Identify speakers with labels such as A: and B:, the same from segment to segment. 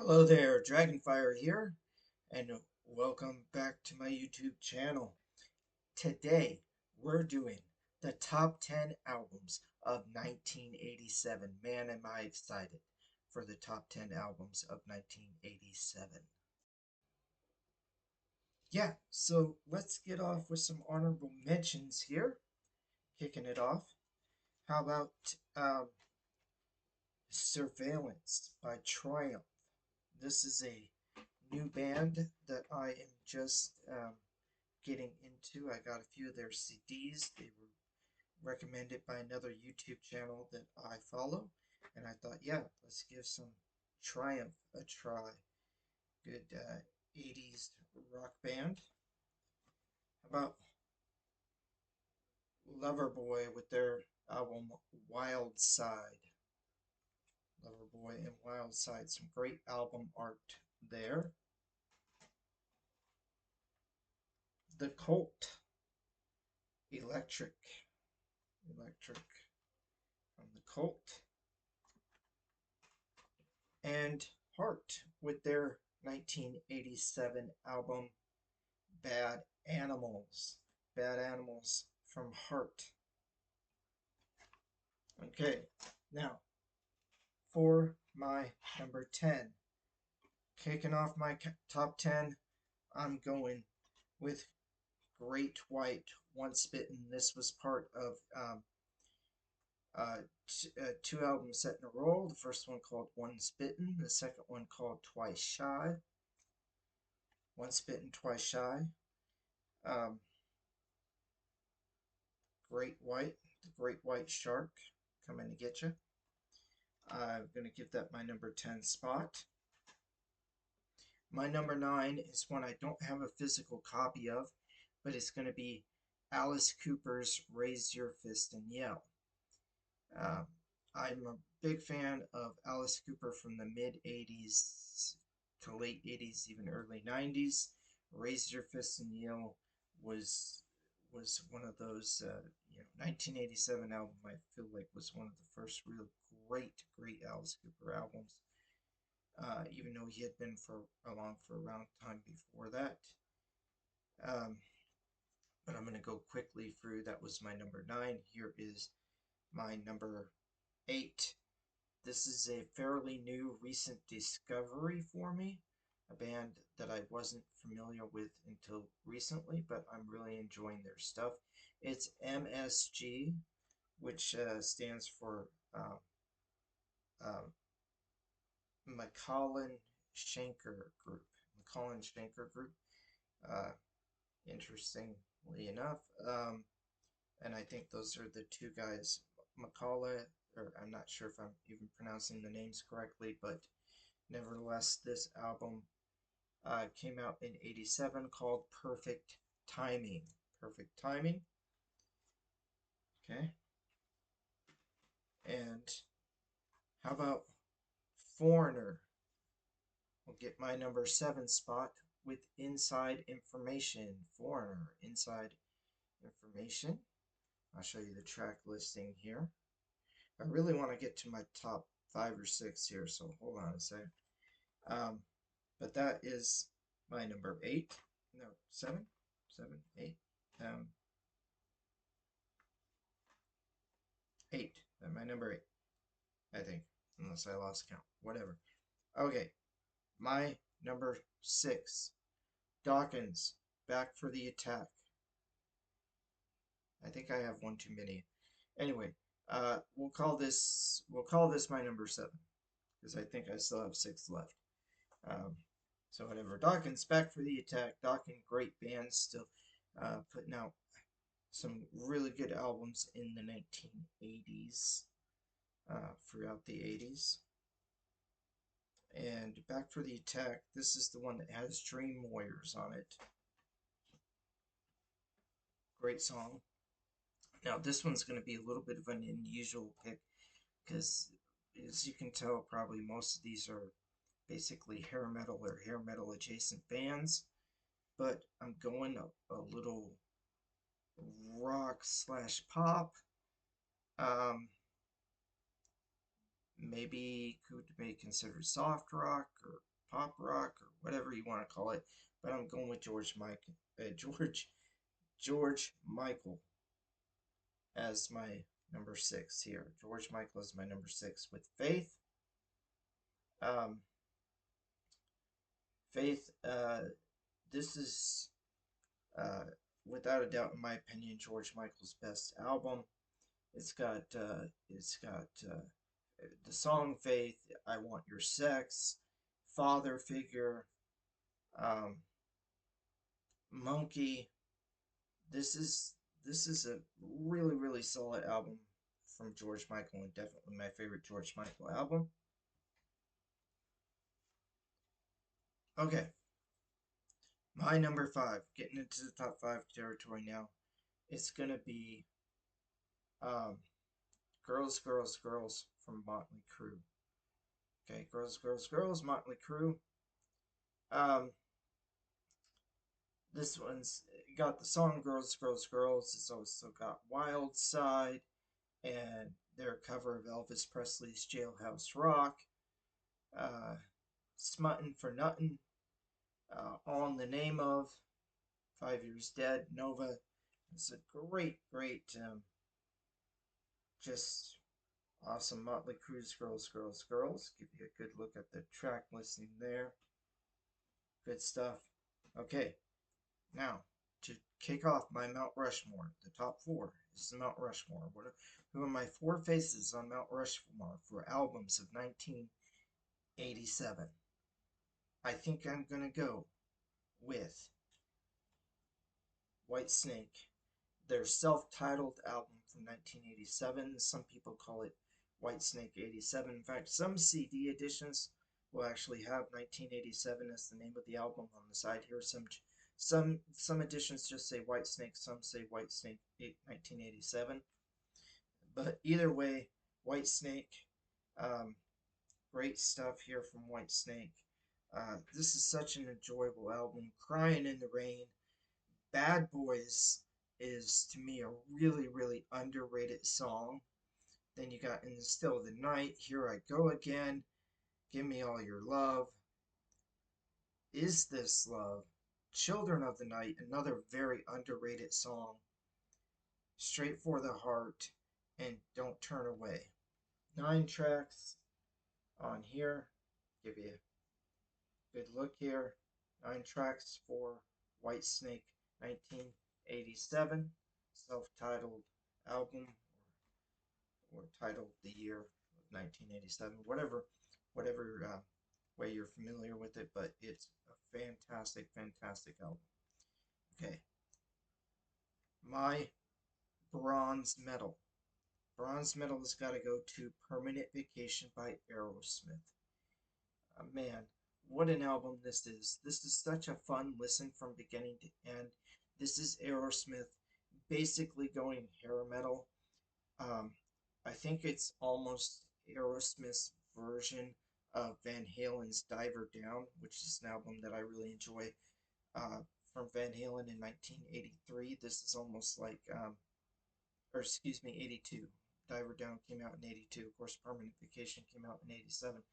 A: Hello there, Dragonfire here, and welcome back to my YouTube channel. Today, we're doing the top 10 albums of 1987. Man, am I excited for the top 10 albums of 1987. Yeah, so let's get off with some honorable mentions here. Kicking it off. How about Surveillance by Triumph? This is a new band that I am just getting into. I got a few of their CDs. They were recommended by another YouTube channel that I follow. And I thought, yeah, let's give some Triumph a try. Good 80s rock band. How about Loverboy with their album Wild Side? Loverboy and Wild Side. Some great album art there. The Cult. Electric. Electric from the Cult. And Heart with their 1987 album Bad Animals. Bad Animals from Heart. Okay, now for my number 10. Kicking off my top 10, I'm going with Great White, Once Bitten. This was part of uh, two albums set in a row. The first one called Once Bitten, the second one called Twice Shy. Once Bitten, Twice Shy. Um, Great White, the Great White Shark coming to get you. I'm going to give that my number 10 spot. My number 9 is one I don't have a physical copy of, but it's going to be Alice Cooper's Raise Your Fist and Yell. Um, I'm a big fan of Alice Cooper from the mid 80s to late 80s, even early 90s. Raise Your Fist and Yell was one of those 1987 album I feel like was one of the first real great Alice Cooper albums. Even though he had been along for a long time before that. Um, but I'm going to go quickly through. That was my number 9. Here is my number 8. This is a fairly new, recent discovery for me. A band that I wasn't familiar with until recently, but I'm really enjoying their stuff. It's MSG, which stands for uh, McCollin Schenker Group. McCollin Schenker Group. Uh, Interestingly enough, and I think those are the two guys, McCullough, or I'm not sure if I'm even pronouncing the names correctly, but nevertheless, this album came out in '87 called Perfect Timing. Perfect Timing. Okay. And how about Foreigner? We'll get my number 7 spot with Inside Information. Foreigner, Inside Information. I'll show you the track listing here. I really want to get to my top 5 or 6 here, so hold on a sec. But that is my number 8. No, 7? 7, 8. 8. My number 8, I think. Unless I lost count. Whatever. Okay. My number 6. Dawkins. Back for the Attack. I think I have one too many. Anyway, we'll call this my number 7. Because I think I still have 6 left. Um, so whatever. Dawkins back for the attack. Dawkins, great band, still putting out some really good albums in the 1980s, throughout the 80s. And back for the attack. This is the one that has Dream Warriors on it. Great song. Now this one's going to be a little bit of an unusual pick because, as you can tell, probably most of these are basically hair metal or hair metal adjacent bands, but I'm going a little rock slash pop. Maybe could be considered soft rock or pop rock or whatever you want to call it, but I'm going with George Michael as my number 6 here. George Michael is my number 6 with Faith. Um, Faith, this is uh, without a doubt, in my opinion, George Michael's best album. It's got the song "Faith," "I Want Your Sex," "Father Figure," um, "Monkey." This is a really solid album from George Michael, and definitely my favorite George Michael album. Okay, my number 5, getting into the top 5 territory now. It's gonna be um, "Girls, Girls, Girls" from Motley Crue. Okay, "Girls, Girls, Girls," Motley Crue. Um, this one's got the song "Girls, Girls, Girls." It's also got "Wild Side" and their cover of Elvis Presley's "Jailhouse Rock." Uh, "Smuttin' for Nuttin'," "On the Name of," "5 Years Dead," "Nova." It's a great, just awesome Motley Crue's "Girls, Girls, Girls." Give you a good look at the track listing there. Good stuff. Okay, now to kick off my Mount Rushmore, the top 4 is the Mount Rushmore. Who are my 4 faces on Mount Rushmore for albums of 1987? I think I'm gonna go with Whitesnake, their self-titled album from 1987. Some people call it Whitesnake 87. In fact, some CD editions will actually have 1987 as the name of the album on the side here. Some editions just say Whitesnake, some say Whitesnake 1987. But either way, Whitesnake, um, great stuff here from Whitesnake. This is such an enjoyable album. "Crying in the Rain," "Bad Boys" is to me a really underrated song. Then you got "In the Still of the Night," "Here I Go Again," "Give Me All Your Love," "Is This Love," "Children of the Night," another very underrated song, "Straight for the Heart," and "Don't Turn Away." 9 tracks on here. Give you a good look here. 9 tracks for Whitesnake 1987, self-titled album, or titled the year of 1987, whatever way you're familiar with it, but it's a fantastic album. Okay, my bronze medal. Bronze medal has got to go to "Permanent Vacation" by Aerosmith. Man, what an album this is. This is such a fun listen from beginning to end. This is Aerosmith basically going hair metal. Um, I think it's almost Aerosmith's version of Van Halen's "Diver Down," which is an album that I really enjoy uh, from Van Halen in 1983. This is almost like, or excuse me, 82. "Diver Down" came out in 82. Of course, "Permanent Vacation" came out in 87.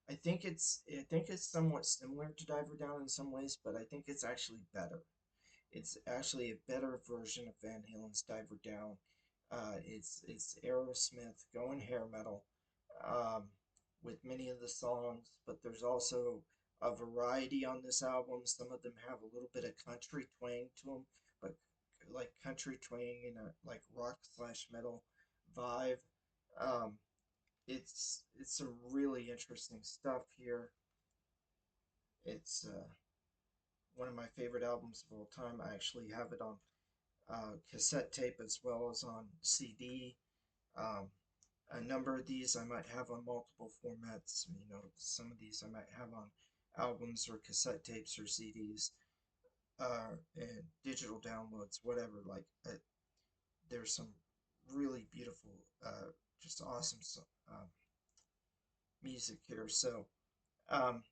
A: I think it's somewhat similar to "Diver Down" in some ways, but I think it's actually better. It's actually a better version of Van Halen's "Diver Down." It's Aerosmith going hair metal, um, with many of the songs, but there's also a variety on this album. Some of them have a little bit of country twang to them, but like country twang in a like rock slash metal vibe. Um, it's some really interesting stuff here. It's one of my favorite albums of all time. I actually have it on cassette tape as well as on CD. Um, a number of these I might have on multiple formats. Some of these I might have on albums or cassette tapes or CDs, and digital downloads, whatever. There's some really beautiful, just awesome music here. So, um,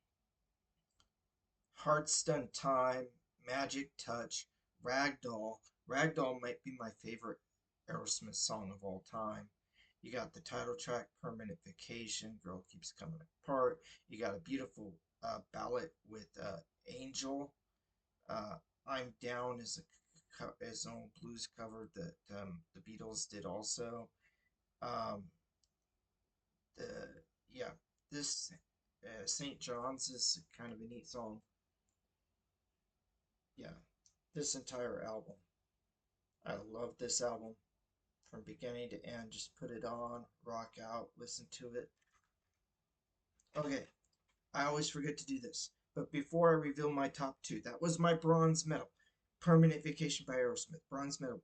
A: "Hearts Done Time," "Magic Touch," "Ragdoll." Ragdoll might be my favorite Aerosmith song of all time. You got the title track, Permanent Vacation, Girl Keeps Coming Apart. You got a beautiful ballad with Angel. I'm Down is his own blues cover that the Beatles did also. Um, the yeah, this St. John's is kind of a neat song. Yeah, this entire album. I love this album from beginning to end. Just put it on, rock out, listen to it. Okay, I always forget to do this. But before I reveal my top two, that was my bronze medal. Permanent Vacation by Aerosmith. Bronze medal.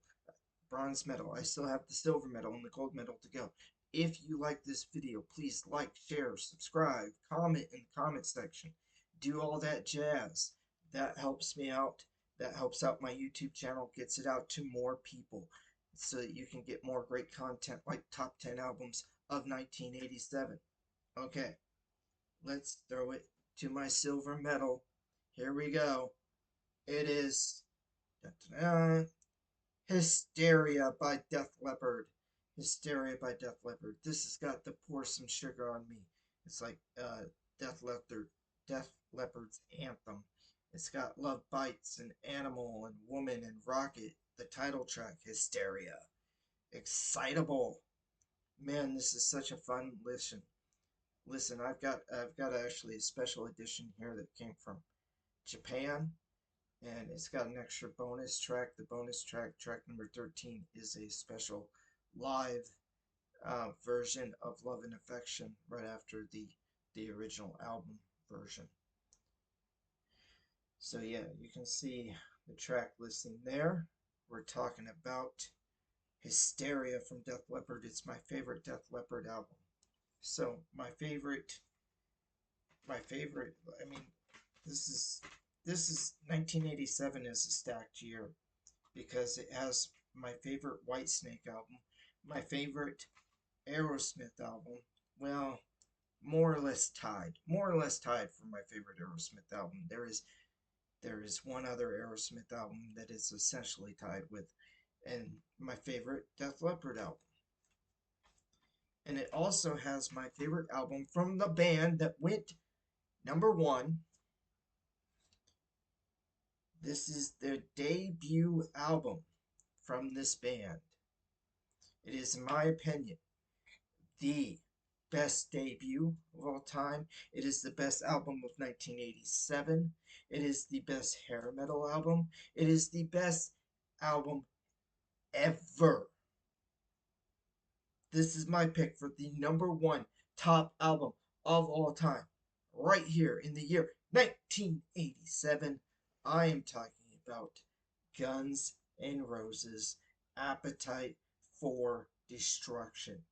A: Bronze medal. I still have the silver medal and the gold medal to go. If you like this video, please like, share, subscribe, comment in the comment section. Do all that jazz. That helps me out. That helps out my YouTube channel, gets it out to more people so that you can get more great content like top 10 albums of 1987. Okay, let's throw it to my silver medal. Here we go. It is Hysteria by Def Leppard. Hysteria by Def Leppard. This has got the Pour Some Sugar on Me. It's like Def Leppard's anthem. It's got Love Bites and Animal and Woman and Rocket. The title track, Hysteria. Excitable. Man, this is such a fun listen. Listen, I've got actually a special edition here that came from Japan, and it's got an extra bonus track. The bonus track, track number 13, is a special live version of Love and Affection right after the original album version. So yeah, you can see the track listing there. We're talking about Hysteria from Def Leppard. It's my favorite Def Leppard album. So my favorite, I mean, this is 1987 is a stacked year because it has my favorite Whitesnake album, my favorite Aerosmith album. Well, more or less tied for my favorite Aerosmith album. There is one other Aerosmith album that is essentially tied with, and my favorite Def Leppard album. And it also has my favorite album from the band that went #1. This is their debut album from this band. It is, in my opinion, the best debut of all time. It is the best album of 1987. It is the best hair metal album. It is the best album ever. This is my pick for the #1 top album of all time. Right here in the year 1987. I am talking about Guns N' Roses' Appetite for Destruction.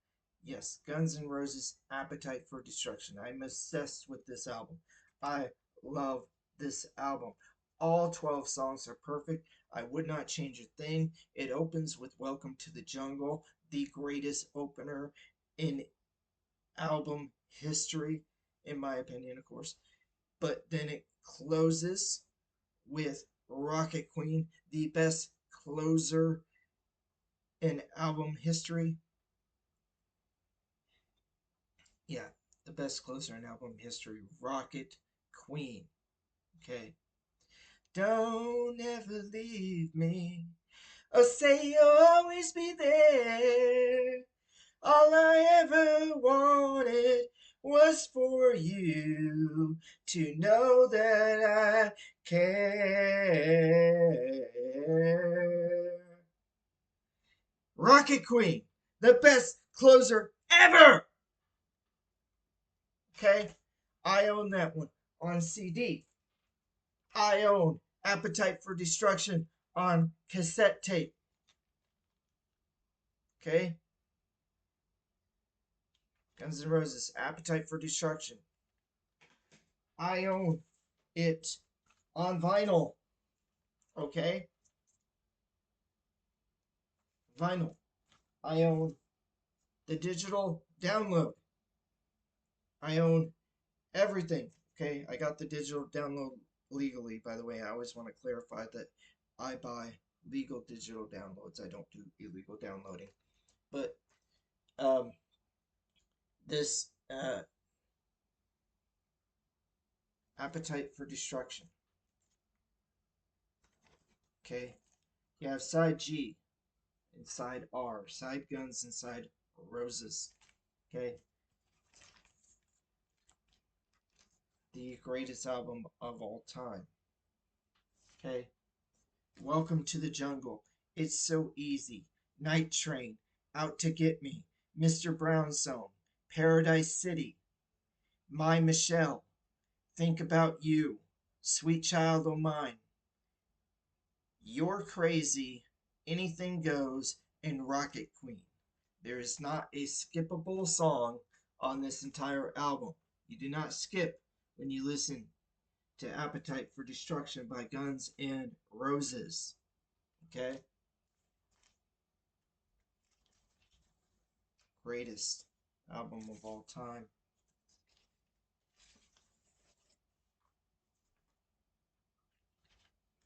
A: Yes, Guns N' Roses' Appetite for Destruction. I'm obsessed with this album. I love this album. All 12 songs are perfect. I would not change a thing. It opens with Welcome to the Jungle, the greatest opener in album history, in my opinion, of course. But then it closes with Rocket Queen, the best closer in album history. Yeah, the best closer in album history, Rocket Queen. Okay. Don't ever leave me, or say you'll always be there. All I ever wanted was for you to know that I care. Rocket Queen, the best closer ever. Okay, I own that one on CD. I own Appetite for Destruction on cassette tape. Okay, Guns N' Roses, Appetite for Destruction. I own it on vinyl. Okay, vinyl. I own the digital download. I own everything. Okay, I got the digital download legally, by the way. I always want to clarify that I buy legal digital downloads. I don't do illegal downloading. But this Appetite for Destruction. Okay, you have side G and side R, side Guns and side Roses. Okay, the greatest album of all time. Okay, Welcome to the Jungle, It's So Easy, Night Train, Out to Get Me, Mr. Brownstone, Paradise City, My Michelle, Think About You, Sweet Child O' Mine, You're Crazy, Anything Goes, and Rocket Queen. There is not a skippable song on this entire album. You do not skip when you listen to Appetite for Destruction by Guns N' Roses. Okay? Greatest album of all time.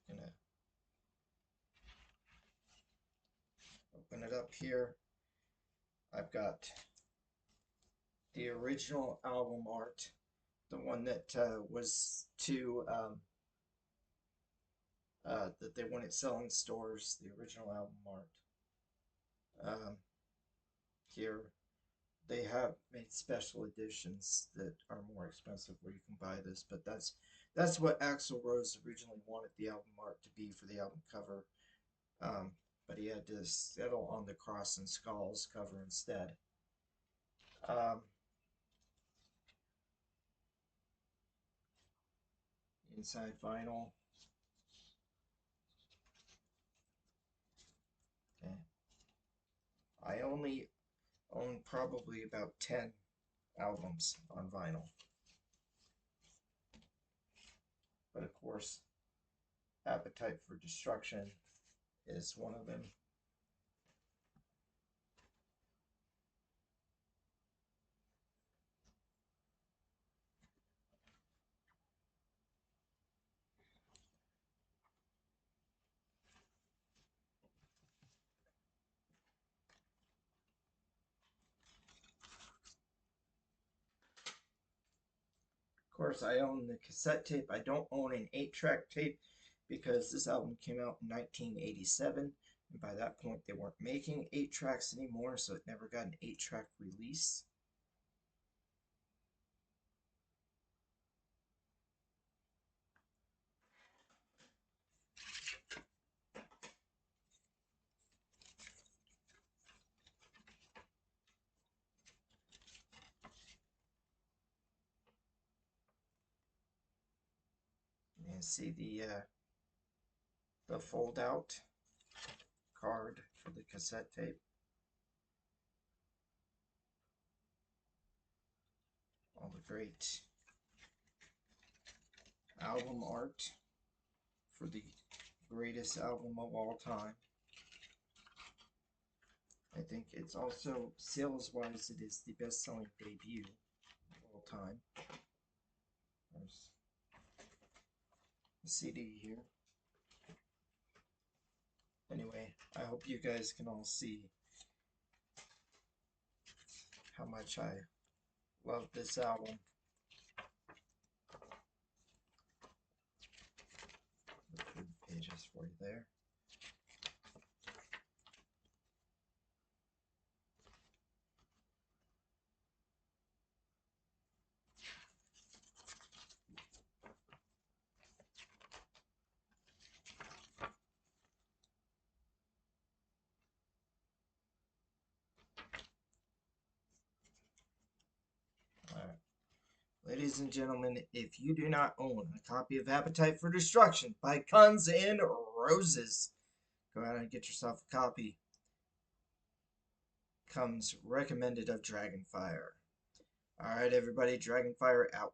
A: Gonna open it up here. I've got the original album art, the one that was to that they wouldn't sell in stores, the original album art. Here they have made special editions that are more expensive where you can buy this, but that's what Axl Rose originally wanted the album art to be for the album cover. But he had to settle on the Cross and Skulls cover instead. Inside vinyl. Okay. I only own probably about 10 albums on vinyl. But of course, Appetite for Destruction is one of them. Of course, I own the cassette tape. I don't own an 8-track tape because this album came out in 1987. And by that point, they weren't making 8 tracks anymore, so it never got an 8-track release. You can see the fold-out card for the cassette tape. All the great album art for the greatest album of all time. I think it's also, sales-wise, it is the best-selling debut of all time. There's the CD here. Anyway, I hope you guys can all see how much I love this album. Look through the pages for you there. Ladies and gentlemen, if you do not own a copy of Appetite for Destruction by Guns N' Roses, go out and get yourself a copy. Comes recommended of Dragonfire. Alright, everybody, Dragonfire out.